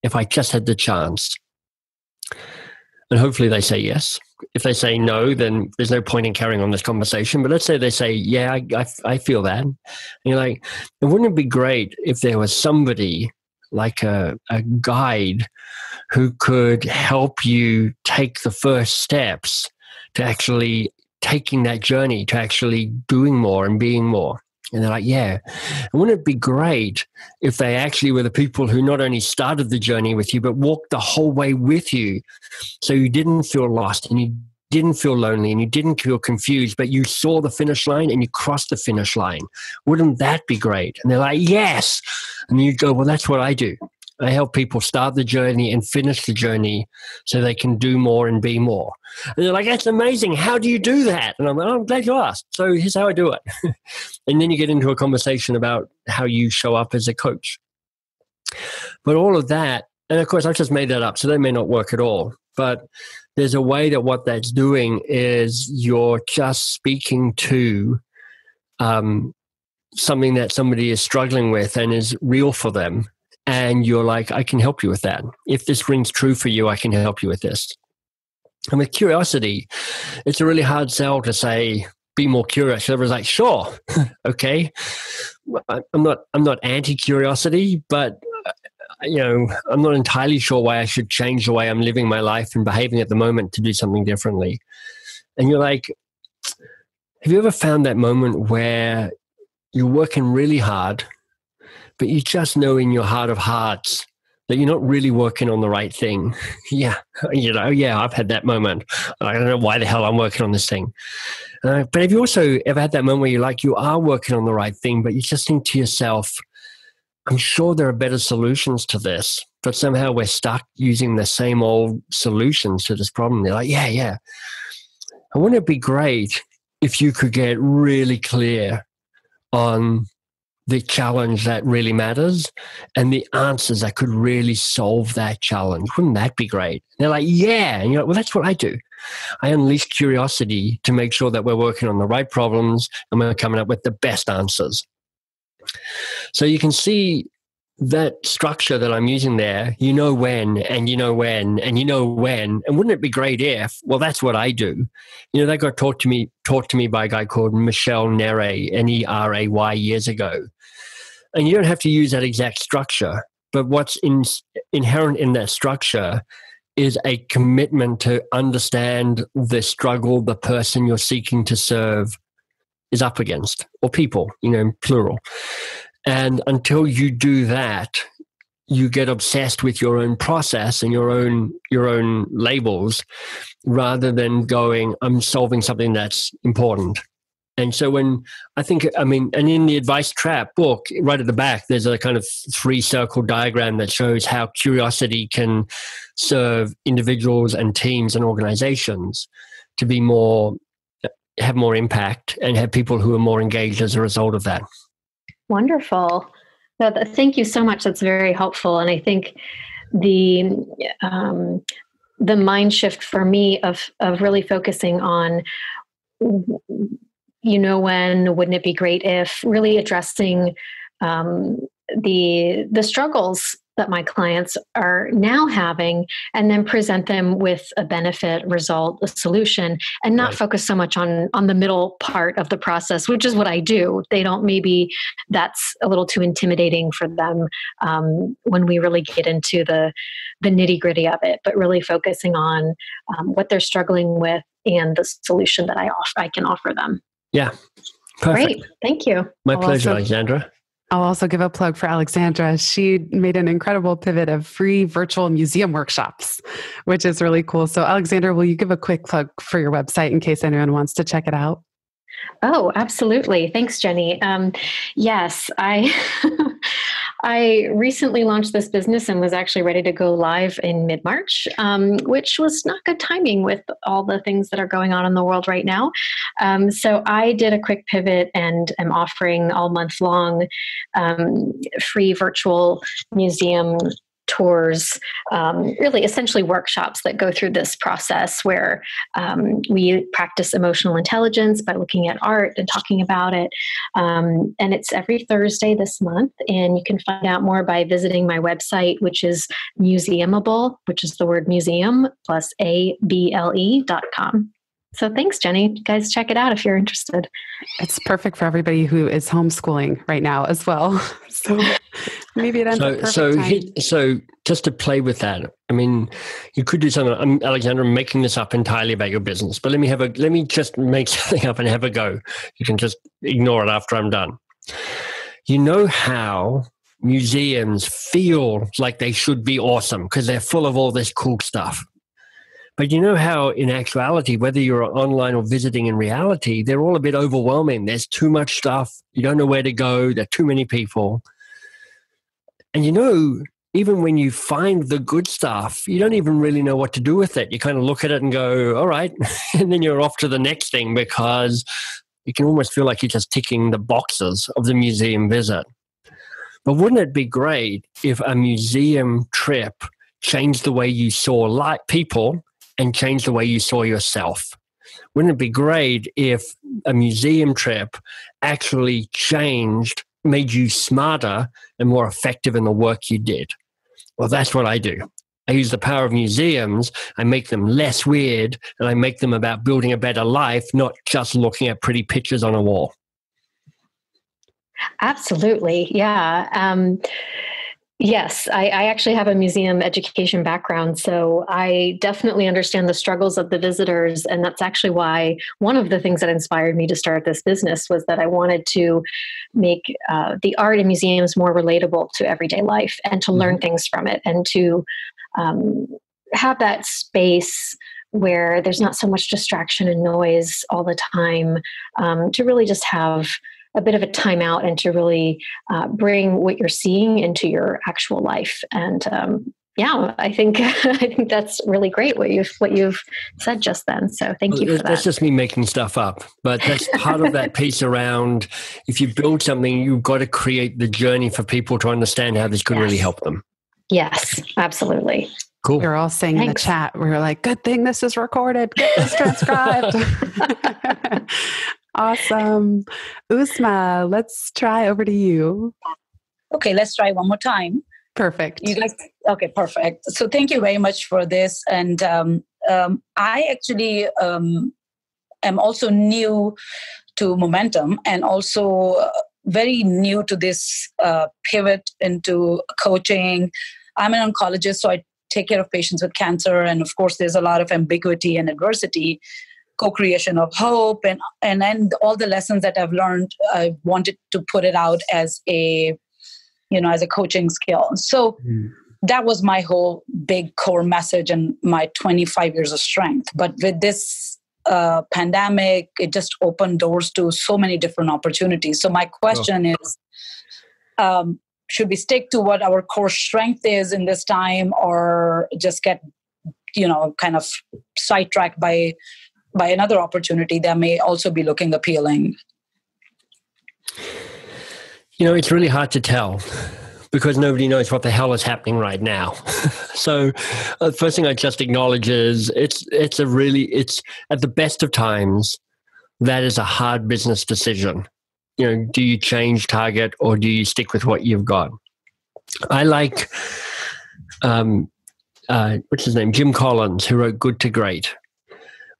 [SPEAKER 2] if I just had the chance? And hopefully they say yes. If they say no, then there's no point in carrying on this conversation. But let's say they say, yeah, I feel that. And you're like, wouldn't it be great if there was somebody like a guide who could help you take the first steps to actually taking that journey, to actually doing more and being more? And they're like, yeah. And wouldn't it be great if they actually were the people who not only started the journey with you, but walked the whole way with you, so you didn't feel lost and you didn't feel lonely and you didn't feel confused, but you saw the finish line and you crossed the finish line? Wouldn't that be great? And they're like, yes. And you go, well, that's what I do. I help people start the journey and finish the journey so they can do more and be more. And they're like, that's amazing. How do you do that? And I'm like, I'm glad you asked. So here's how I do it. And then you get into a conversation about how you show up as a coach. But all of that, and of course, I've just made that up, so that may not work at all. But there's a way that what that's doing is you're just speaking to something that somebody is struggling with and is real for them. And you're like, I can help you with that. If this rings true for you, I can help you with this. And with curiosity, it's a really hard sell to say, be more curious. Everyone's like, sure, okay. I'm not anti-curiosity, but I'm not entirely sure why I should change the way I'm living my life and behaving at the moment to do something differently. And you're like, have you ever found that moment where you're working really hard, but you just know in your heart of hearts that you're not really working on the right thing. Yeah, I've had that moment. I don't know why the hell I'm working on this thing. But have you also ever had that moment where you are working on the right thing, but you just think to yourself, I'm sure there are better solutions to this, but somehow we're stuck using the same old solutions to this problem. They're like, yeah. Wouldn't it be great if you could get really clear on the challenge that really matters and the answers that could really solve that challenge? Wouldn't that be great? And they're like, yeah. And you're like, well, that's what I do. I unleash curiosity to make sure that we're working on the right problems and we're coming up with the best answers. So you can see that structure that I'm using there, you know when, and you know when, and you know when. And wouldn't it be great if, well, that's what I do. That got taught to me by a guy called Michel Neray, Neray, years ago. And you don't have to use that exact structure, but what's inherent in that structure is a commitment to understand the struggle the person you're seeking to serve is up against, or people, plural. And until you do that, you get obsessed with your own process and your own labels, rather than going, I'm solving something that's important. And so and in the Advice Trap book, right at the back, there's a kind of 3-circle diagram that shows how curiosity can serve individuals and teams and organizations to have more impact and have people who are more engaged as a result of that.
[SPEAKER 5] Wonderful. Thank you so much. That's very helpful. And I think the mind shift for me of really focusing on, when, wouldn't it be great if, really addressing the struggles that my clients are now having, and then present them with a benefit, result, a solution, and not focus so much on the middle part of the process, which is what I do. Maybe that's a little too intimidating for them when we really get into the nitty gritty of it, but really focusing on what they're struggling with and the solution that I can offer them.
[SPEAKER 2] Yeah. Perfect.
[SPEAKER 5] Great. Thank you.
[SPEAKER 2] My pleasure, Alexandra.
[SPEAKER 1] I'll also give a plug for Alexandra. She made an incredible pivot of free virtual museum workshops, which is really cool. So Alexandra, will you give a quick plug for your website in case anyone wants to check it out?
[SPEAKER 5] Oh, absolutely. Thanks, Jenny. Yes, I recently launched this business and was actually ready to go live in mid-March, which was not good timing with all the things that are going on in the world right now. So I did a quick pivot and am offering all month long free virtual museum tours, really essentially workshops that go through this process where we practice emotional intelligence by looking at art and talking about it. And it's every Thursday this month. And you can find out more by visiting my website, which is museumable, which is the word museum plus able.com. So thanks, Jenny. You guys check it out if you're interested.
[SPEAKER 1] It's perfect for everybody who is homeschooling right now as well. So maybe it ends up perfect.
[SPEAKER 2] So just to play with that, you could do something. Alexandra, I'm making this up entirely about your business, but let me just make something up and have a go. You can just ignore it after I'm done. You know how museums feel like they should be awesome because they're full of all this cool stuff. But you know how in actuality, whether you're online or visiting in reality, they're all a bit overwhelming. There's too much stuff. You don't know where to go. There are too many people. And even when you find the good stuff, you don't even really know what to do with it. You kind of look at it and go, all right. And then you're off to the next thing because you can almost feel like you're just ticking the boxes of the museum visit. But wouldn't it be great if a museum trip changed the way you saw people and change the way you saw yourself? Wouldn't it be great if a museum trip actually made you smarter and more effective in the work you did? Well, that's what I do. I use the power of museums. I make them less weird, and I make them about building a better life, not just looking at pretty pictures on a wall.
[SPEAKER 5] Absolutely. Yeah. Yes, I actually have a museum education background, so I definitely understand the struggles of the visitors. And that's actually why one of the things that inspired me to start this business was that I wanted to make the art in museums more relatable to everyday life and to learn things from it, and to have that space where there's not so much distraction and noise all the time, to really just have a bit of a timeout and to really bring what you're seeing into your actual life. And I think that's really great what you've said just then. So thank you for that.
[SPEAKER 2] That's just me making stuff up, but that's part of that piece around, if you build something, you've got to create the journey for people to understand how this could really help them.
[SPEAKER 5] Yes, absolutely.
[SPEAKER 2] Cool.
[SPEAKER 1] We were all saying in the chat, we were like, good thing this is recorded, get this transcribed. Awesome. Uzma, let's try over to you.
[SPEAKER 6] Okay, let's try one more time.
[SPEAKER 1] Perfect.
[SPEAKER 6] You guys, okay, perfect. So thank you very much for this. And I actually am also new to Momentum, and also very new to this pivot into coaching. I'm an oncologist, so I take care of patients with cancer. And of course, there's a lot of ambiguity and adversity, co-creation of hope, and then all the lessons that I've learned, I wanted to put it out as a coaching skill. So that was my whole big core message and my 25 years of strength. But with this pandemic, it just opened doors to so many different opportunities. So my question is, should we stick to what our core strength is in this time, or just get, kind of sidetracked by another opportunity that may also be looking appealing?
[SPEAKER 2] It's really hard to tell because nobody knows what the hell is happening right now. So the first thing I just acknowledge is it's at the best of times, that is a hard business decision. Do you change target or do you stick with what you've got? I like, what's his name? Jim Collins, who wrote Good to Great.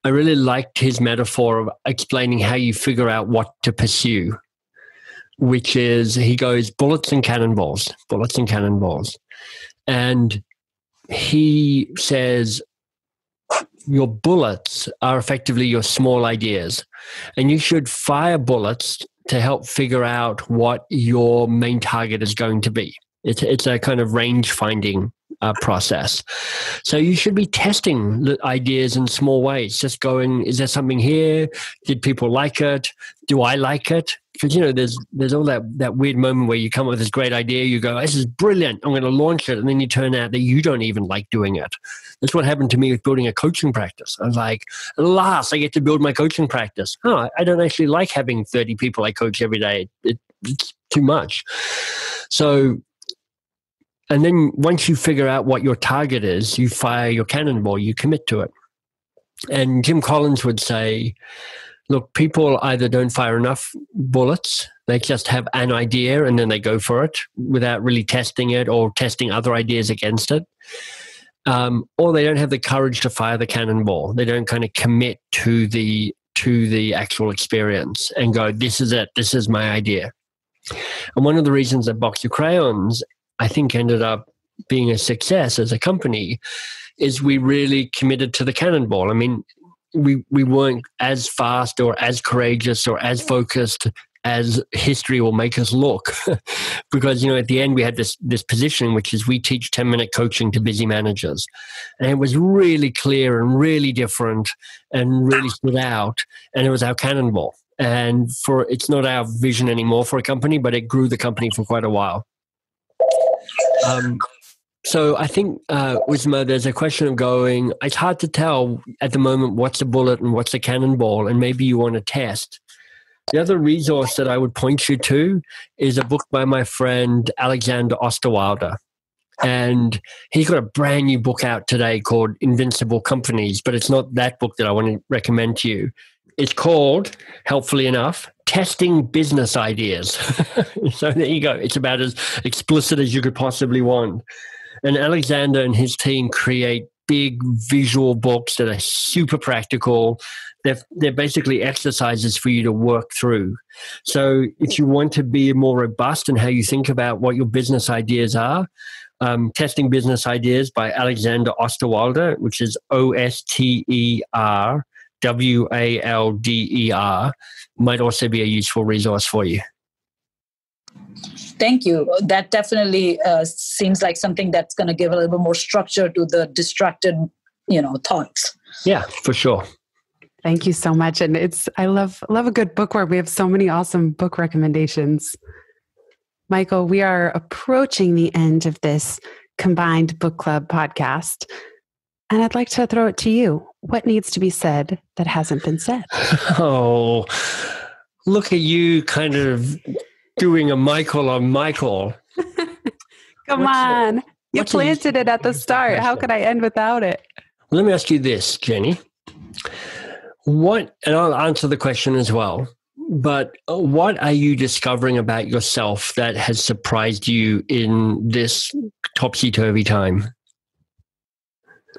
[SPEAKER 2] I really liked his metaphor of explaining how you figure out what to pursue, which is, he goes, bullets and cannonballs. And he says, your bullets are effectively your small ideas, and you should fire bullets to help figure out what your main target is going to be. It's a kind of range finding process. So you should be testing the ideas in small ways, just going, is there something here? Did people like it? Do I like it? Because, there's all that weird moment where you come up with this great idea, you go, this is brilliant, I'm going to launch it, and then you turn out that you don't even like doing it. That's what happened to me with building a coaching practice. I was like, at last I get to build my coaching practice. I don't actually like having 30 people I coach every day. It's too much. So, and then once you figure out what your target is, you fire your cannonball, you commit to it. And Jim Collins would say, look, people either don't fire enough bullets, they just have an idea and then they go for it without really testing it or testing other ideas against it. Or they don't have the courage to fire the cannonball. They don't kind of commit to the actual experience and go, this is it, this is my idea. And one of the reasons that Box Your Crayons, I think, ended up being a success as a company is we really committed to the cannonball. I mean, we weren't as fast or as courageous or as focused as history will make us look. Because, at the end we had this position, which is we teach 10-minute coaching to busy managers. And it was really clear and really different and really stood out. And it was our cannonball. And it's not our vision anymore for a company, but it grew the company for quite a while. So I think, Uzma, there's a question of going, it's hard to tell at the moment what's a bullet and what's a cannonball, and maybe you want to test. The other resource that I would point you to is a book by my friend Alexander Osterwalder. And he's got a brand new book out today called Invincible Companies, but it's not that book that I want to recommend to you. It's called, helpfully enough, Testing Business Ideas. So there you go. It's about as explicit as you could possibly want. And Alexander and his team create big visual books that are super practical. They're basically exercises for you to work through. So if you want to be more robust in how you think about what your business ideas are, Testing Business Ideas by Alexander Osterwalder, which is Osterwalder, might also be a useful resource for you.
[SPEAKER 6] Thank you. That definitely seems like something that's going to give a little bit more structure to the distracted, thoughts.
[SPEAKER 2] Yeah, for sure.
[SPEAKER 1] Thank you so much. And I love a good bookworm. We have so many awesome book recommendations. Michael, we are approaching the end of this combined book club podcast. And I'd like to throw it to you. What needs to be said that hasn't been said?
[SPEAKER 2] Oh, look at you kind of doing a Michael on Michael.
[SPEAKER 1] Come on. You planted it at the start. How could I end without it?
[SPEAKER 2] Let me ask you this, Jenny. And I'll answer the question as well, but what are you discovering about yourself that has surprised you in this topsy-turvy time?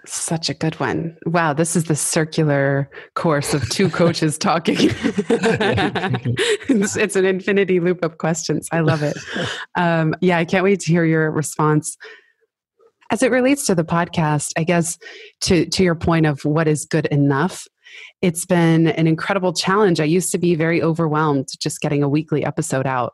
[SPEAKER 1] Such a good one. Wow, this is the circular course of two coaches talking. It's an infinity loop of questions. I love it. I can't wait to hear your response. As it relates to the podcast, I guess to your point of what is good enough, it's been an incredible challenge. I used to be very overwhelmed just getting a weekly episode out.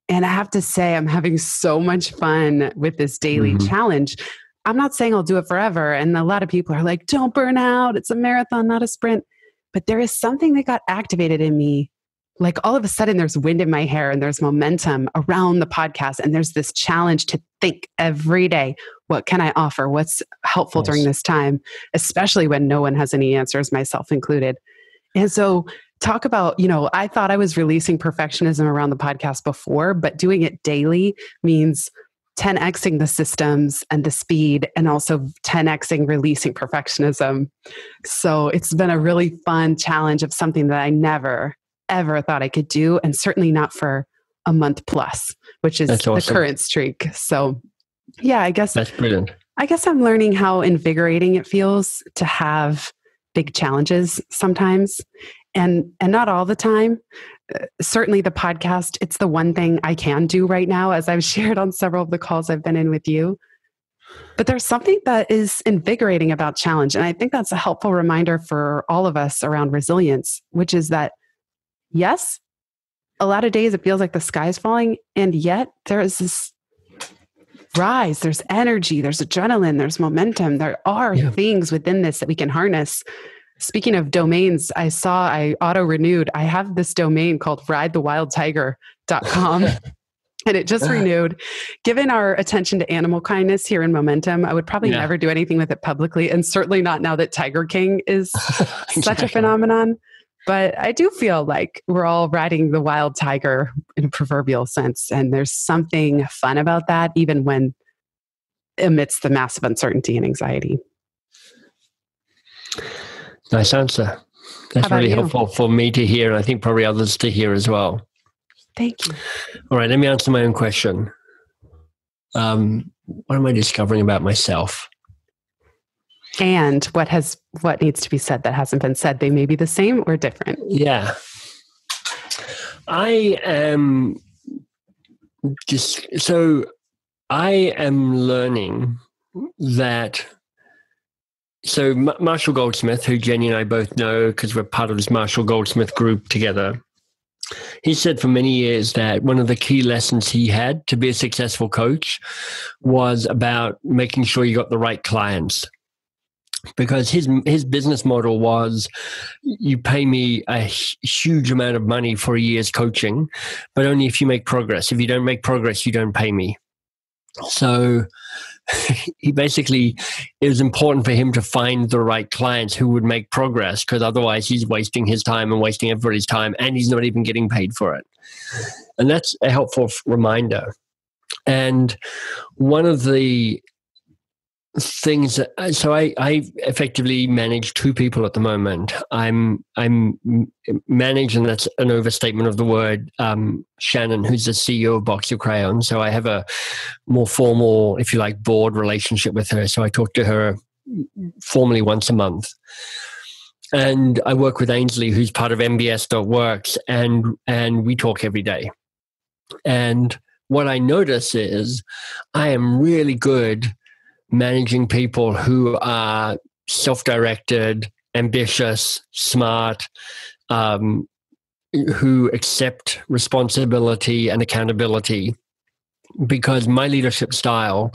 [SPEAKER 1] And I have to say, I'm having so much fun with this daily challenge. I'm not saying I'll do it forever. And a lot of people are like, don't burn out. It's a marathon, not a sprint. But there is something that got activated in me. Like all of a sudden there's wind in my hair and there's momentum around the podcast. And there's this challenge to think every day, what can I offer? What's helpful during this time? Especially when no one has any answers, myself included. And so talk about, I thought I was releasing perfectionism around the podcast before, but doing it daily means 10xing the systems and the speed, and also 10xing releasing perfectionism. So it's been a really fun challenge of something that I never, ever thought I could do, and certainly not for a month plus, which is the current streak. So yeah, I guess
[SPEAKER 2] that's brilliant.
[SPEAKER 1] I guess I'm learning how invigorating it feels to have big challenges sometimes, and not all the time. Certainly the podcast, it's the one thing I can do right now, as I've shared on several of the calls I've been in with you. But there's something that is invigorating about challenge. And I think that's a helpful reminder for all of us around resilience, which is that, yes, a lot of days it feels like the sky's falling. And yet there is this rise, there's energy, there's adrenaline, there's momentum. There are things within this that we can harness. Speaking of domains, I auto-renewed. I have this domain called ridethewildtiger.com. And it just renewed. Given our attention to animal kindness here in Momentum, I would probably never do anything with it publicly, and certainly not now that Tiger King is such a phenomenon. But I do feel like we're all riding the wild tiger in a proverbial sense. And there's something fun about that, even when amidst the massive uncertainty and anxiety.
[SPEAKER 2] Nice answer. That's really helpful for me to hear, and I think probably others to hear as well.
[SPEAKER 1] Thank you.
[SPEAKER 2] All right, let me answer my own question. What am I discovering about myself?
[SPEAKER 1] And what needs to be said that hasn't been said? They may be the same or different.
[SPEAKER 2] Yeah. I am learning that. So Marshall Goldsmith, who Jenny and I both know because we're part of this Marshall Goldsmith group together, he said for many years that one of the key lessons he had to be a successful coach was about making sure you got the right clients. Because his business model was, you pay me a huge amount of money for a year's coaching, but only if you make progress. If you don't make progress, you don't pay me. So it was important for him to find the right clients who would make progress, because otherwise he's wasting his time and wasting everybody's time, and he's not even getting paid for it. And that's a helpful reminder. And one of the things so I effectively manage two people at the moment. I'm managed, and that's an overstatement of the word, Shannon, who's the CEO of Box of Crayons. So I have a more formal, if you like, board relationship with her. So I talk to her formally once a month. And I work with Ainsley, who's part of MBS.works, and we talk every day. And what I notice is I am really good managing people who are self-directed, ambitious, smart, who accept responsibility and accountability, because my leadership style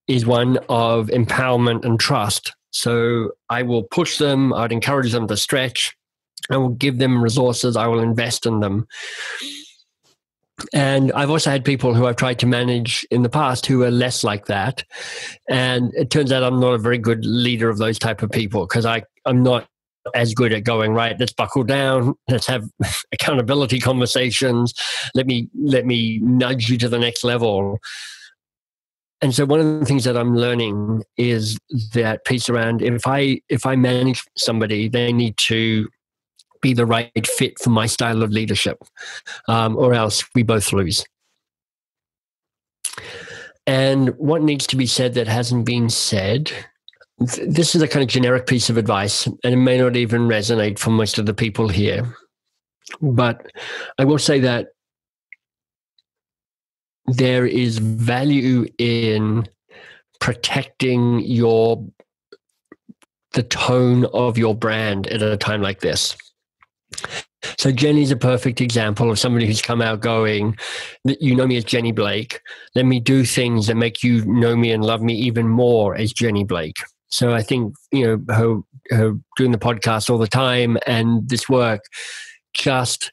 [SPEAKER 2] is one of empowerment and trust. So I will push them, I'd encourage them to stretch, I will give them resources, I will invest in them. And I've also had people who I've tried to manage in the past who are less like that. And it turns out I'm not a very good leader of those type of people, because I'm not as good at going, right, let's buckle down, let's have accountability conversations, let me nudge you to the next level. And so one of the things that I'm learning is that piece around if I manage somebody, they need to be the right fit for my style of leadership, or else we both lose. And what needs to be said that hasn't been said, this is a kind of generic piece of advice, and it may not even resonate for most of the people here. But I will say that there is value in protecting the tone of your brand at a time like this. So Jenny's a perfect example of somebody who's come out going, you know me as Jenny Blake. Let me do things that make you know me and love me even more as Jenny Blake. So I think, her doing the podcast all the time and this work just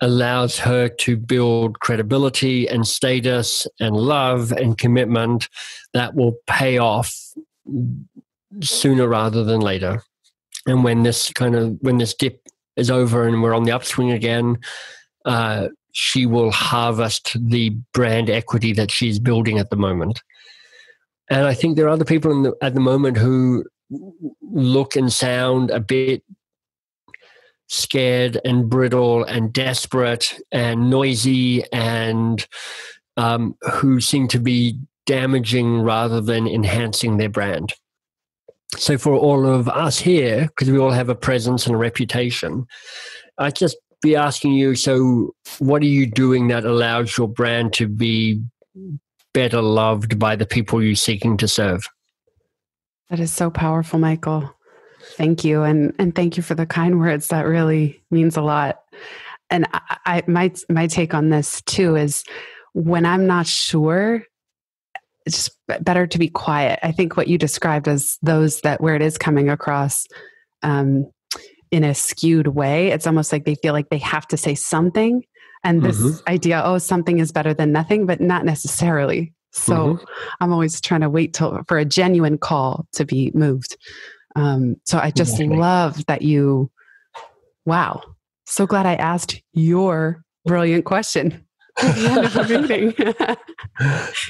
[SPEAKER 2] allows her to build credibility and status and love and commitment that will pay off sooner rather than later. And when this dip is over and we're on the upswing again, she will harvest the brand equity that she's building at the moment. And I think there are other people at the moment who look and sound a bit scared and brittle and desperate and noisy, and who seem to be damaging rather than enhancing their brand. So for all of us here, because we all have a presence and a reputation, I'd just be asking you, so what are you doing that allows your brand to be better loved by the people you're seeking to serve?
[SPEAKER 1] That is so powerful, Michael. Thank you. And thank you for the kind words. That really means a lot. And my take on this too is, when I'm not sure, it's just better to be quiet. I think what you described as those that where it is coming across in a skewed way, it's almost like they feel like they have to say something. And this idea, something is better than nothing, but not necessarily. So I'm always trying to wait for a genuine call to be moved. So I just love that wow. So glad I asked your brilliant question at the end of the meeting.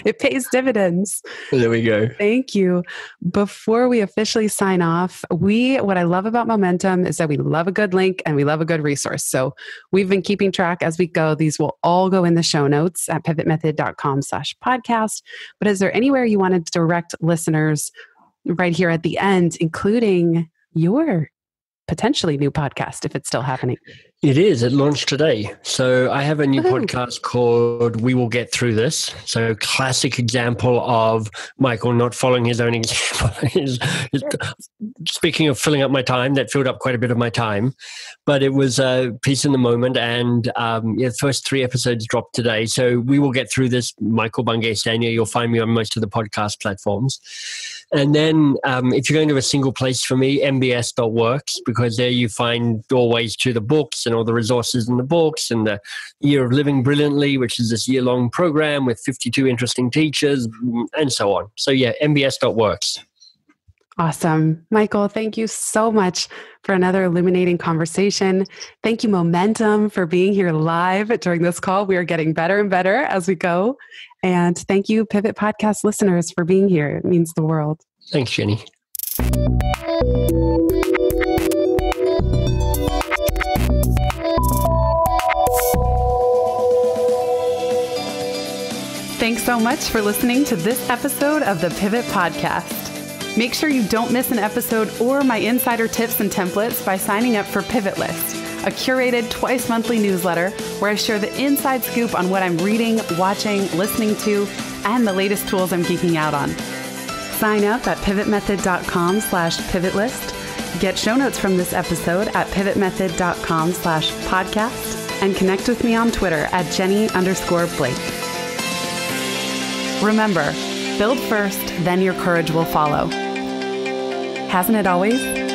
[SPEAKER 1] It pays dividends.
[SPEAKER 2] There we go.
[SPEAKER 1] Thank you. Before we officially sign off, what I love about Momentum is that we love a good link and we love a good resource. So we've been keeping track as we go. These will all go in the show notes at pivotmethod.com/podcast. But is there anywhere you want to direct listeners right here at the end, including your potentially new podcast, if it's still happening?
[SPEAKER 2] It is. It launched today. So I have a new podcast called We Will Get Through This. So classic example of Michael not following his own example. Speaking of filling up my time, that filled up quite a bit of my time. But it was a piece in the moment. And the first 3 episodes dropped today. So We Will Get Through This, Michael Bungay, Stanier. You'll find me on most of the podcast platforms. And then if you're going to a single place for me, mbs.works, because there you find doorways to the books and all the resources in the books, and the Year of Living Brilliantly, which is this year-long program with 52 interesting teachers, and so on. So yeah, mbs.works.
[SPEAKER 1] Awesome. Michael, thank you so much for another illuminating conversation. Thank you, Momentum, for being here live during this call. We are getting better and better as we go. And thank you, Pivot Podcast listeners, for being here. It means the world.
[SPEAKER 2] Thanks, Jenny.
[SPEAKER 1] Thanks so much for listening to this episode of the Pivot Podcast. Make sure you don't miss an episode or my insider tips and templates by signing up for Pivot List, a curated twice monthly newsletter where I share the inside scoop on what I'm reading, watching, listening to, and the latest tools I'm geeking out on. Sign up at pivotmethod.com/pivotlist. Get show notes from this episode at pivotmethod.com/podcast and connect with me on Twitter at Jenny_Blake. Remember, build first, then your courage will follow. Hasn't it always?